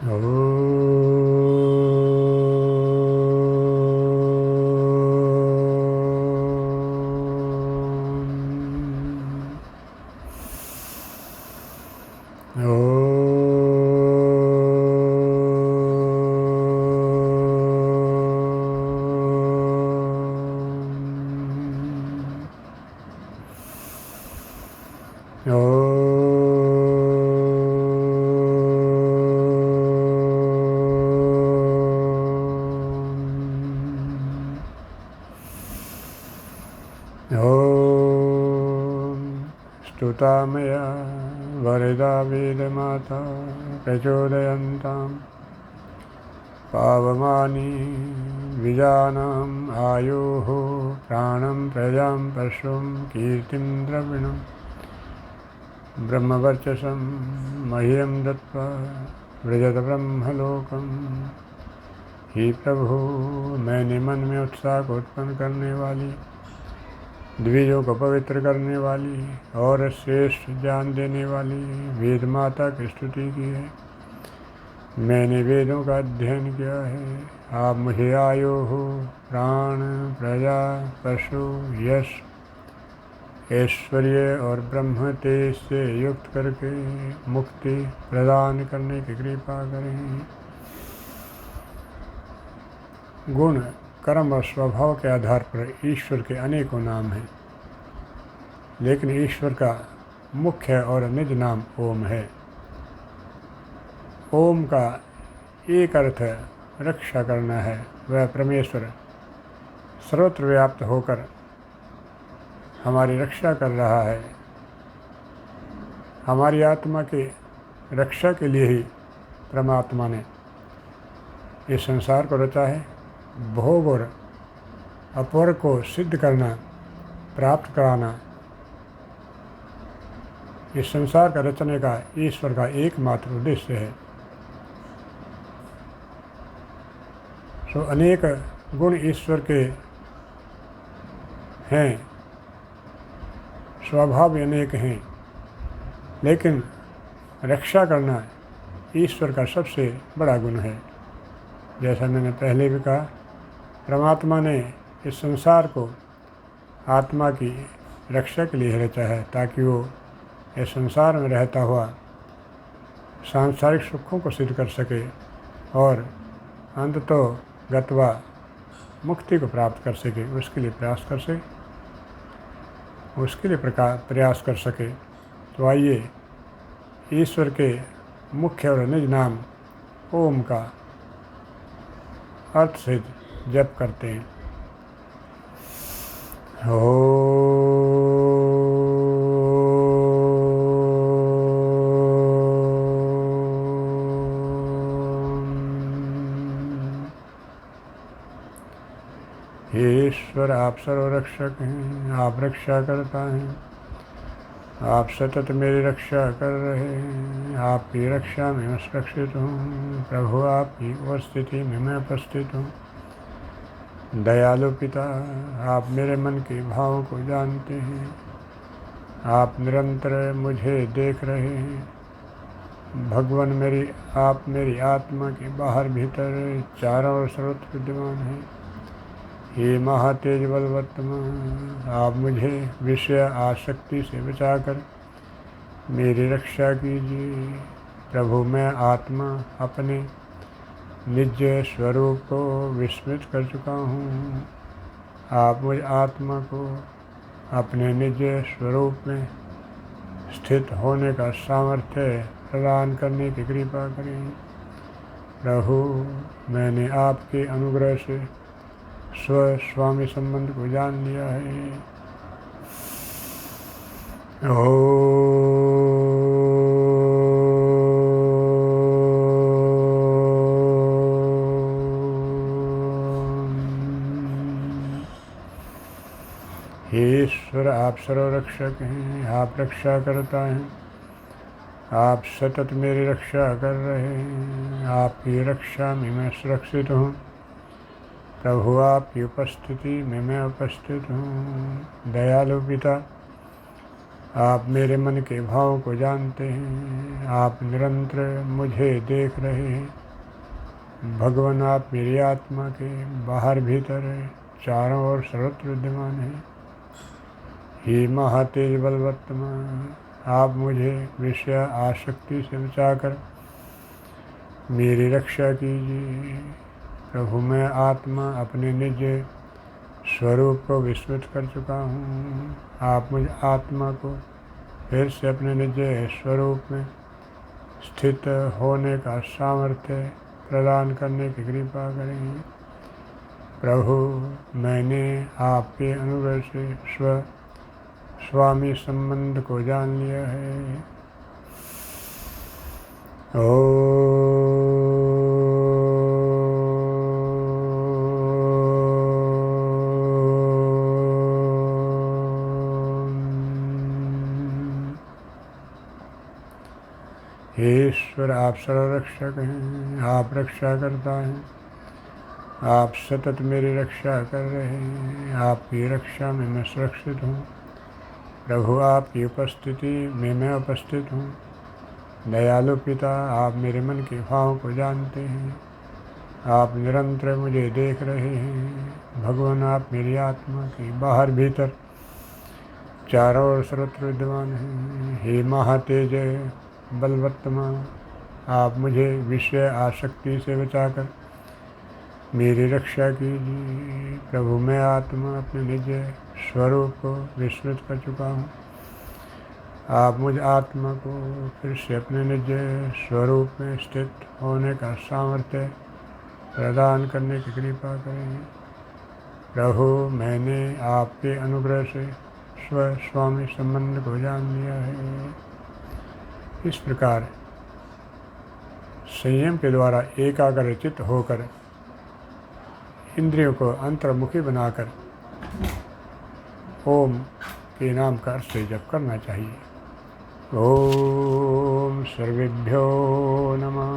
ओ स्तुतामया वरदा वेदमाता प्रचोदयन्तां पावमानि विजानाम् आयुः प्राणं प्रजां पशुं कीर्तिं द्रविणं ब्रह्मवर्चसं मह्यं दत्त्वा व्रजत ब्रह्मलोकं। हे प्रभु, मैंने मन में उत्साह को उत्पन्न करने वाली, द्विजों को पवित्र करने वाली और श्रेष्ठ ज्ञान देने वाली वेद माता की स्तुति की है। मैंने वेदों का अध्ययन किया है। आप मुझे आयु हो, प्राण, प्रजा, पशु, यश, ऐश्वर्य और ब्रह्म तेज से युक्त करके मुक्ति प्रदान करने की कृपा करें। गुण, कर्म और स्वभाव के आधार पर ईश्वर के अनेकों नाम हैं, लेकिन ईश्वर का मुख्य और निज नाम ओम है। ओम का एक अर्थ रक्षा करना है। वह परमेश्वर सर्वत्र व्याप्त होकर हमारी रक्षा कर रहा है। हमारी आत्मा की रक्षा के लिए ही परमात्मा ने इस संसार को रचा है। भोग और अपर को सिद्ध करना, प्राप्त कराना, इस संसार का रचने का ईश्वर का एकमात्र उद्देश्य है। सो अनेक गुण ईश्वर के हैं, स्वभाव भी अनेक हैं, लेकिन रक्षा करना ईश्वर का सबसे बड़ा गुण है। जैसा मैंने पहले भी कहा, परमात्मा ने इस संसार को आत्मा की रक्षा के लिए रचा है, ताकि वो इस संसार में रहता हुआ सांसारिक सुखों को सिद्ध कर सके और अंततः गत्वा मुक्ति को प्राप्त कर सके, उसके लिए प्रयास कर सके। तो आइए ईश्वर के मुख्य और निज नाम ओम का अर्थ से जप करते हैं। हे ईश्वर, आप सर्वरक्षक हैं, आप रक्षा करता हैं, आप सतत मेरी रक्षा कर रहे हैं। आपकी रक्षा में मैं सुरक्षित हूँ। प्रभु, आपकी उपस्थिति में मैं उपस्थित हूँ। दयालु पिता, आप मेरे मन के भावों को जानते हैं। आप निरंतर मुझे देख रहे हैं। भगवान, आप मेरी आत्मा के बाहर भीतर चारों ओर सर्वत्र विद्यमान हैं। हे महातेज बलवत्तम, आप मुझे विषय आसक्ति से बचाकर मेरी रक्षा कीजिए। प्रभु, मैं आत्मा अपने निज स्वरूप को विस्मृत कर चुका हूँ। आप मुझ आत्मा को अपने निज स्वरूप में स्थित होने का सामर्थ्य प्रदान करने की कृपा करें। प्रभु, मैंने आपके अनुग्रह से स्वामी संबंध को जान लिया है। हे ईश्वर, आप सर्वरक्षक हैं, आप रक्षा करता हैं। आप सतत मेरी रक्षा कर रहे हैं। आपकी रक्षा में मैं सुरक्षित हूँ। प्रभु, आपकी उपस्थिति में मैं उपस्थित हूँ। दयालु पिता, आप मेरे मन के भावों को जानते हैं। आप निरंतर मुझे देख रहे हैं। भगवान, आप मेरी आत्मा के बाहर भीतर चारों ओर सर्वत्र विद्यमान हैं। हे महातेज बलवत्तमान, आप मुझे विषय आसक्ति से बचाकर मेरी रक्षा कीजिए। प्रभु, मैं आत्मा अपने निज स्वरूप को विस्मृत कर चुका हूँ। आप मुझ आत्मा को फिर से अपने निज स्वरूप में स्थित होने का सामर्थ्य प्रदान करने की कृपा करें। प्रभु, मैंने आपके अनुग्रह से स्वामी संबंध को जान लिया है। हे ईश्वर, आप सर्वरक्षक हैं। आप रक्षा करता हैं। आप सतत मेरी रक्षा कर रहे हैं। आपकी रक्षा में मैं सुरक्षित हूँ। प्रभु, आपकी उपस्थिति में मैं उपस्थित हूँ। दयालु पिता, आप मेरे मन के भावों को जानते हैं। आप निरंतर मुझे देख रहे हैं। भगवान, आप मेरी आत्मा के बाहर भीतर चारों ओर सर्वत्र विद्यमान हैं। हे महातेज बलवत्तमान, आप मुझे विषय आसक्ति से बचाकर मेरी रक्षा कीजिए। प्रभु, मैं आत्मा अपने निज स्वरूप को विस्मृत कर चुका हूँ। आप मुझ आत्मा को फिर से अपने निज स्वरूप में स्थित होने का सामर्थ्य प्रदान करने की कृपा करें। प्रभु, मैंने आपके अनुग्रह से स्वामी संबंध को जान लिया है। इस प्रकार संयम के द्वारा एकाग्रचित्त होकर इंद्रियों को अंतर्मुखी बनाकर ओम के नाम का अर्थ से जप करना चाहिए। ओम सर्वेभ्यो नमः।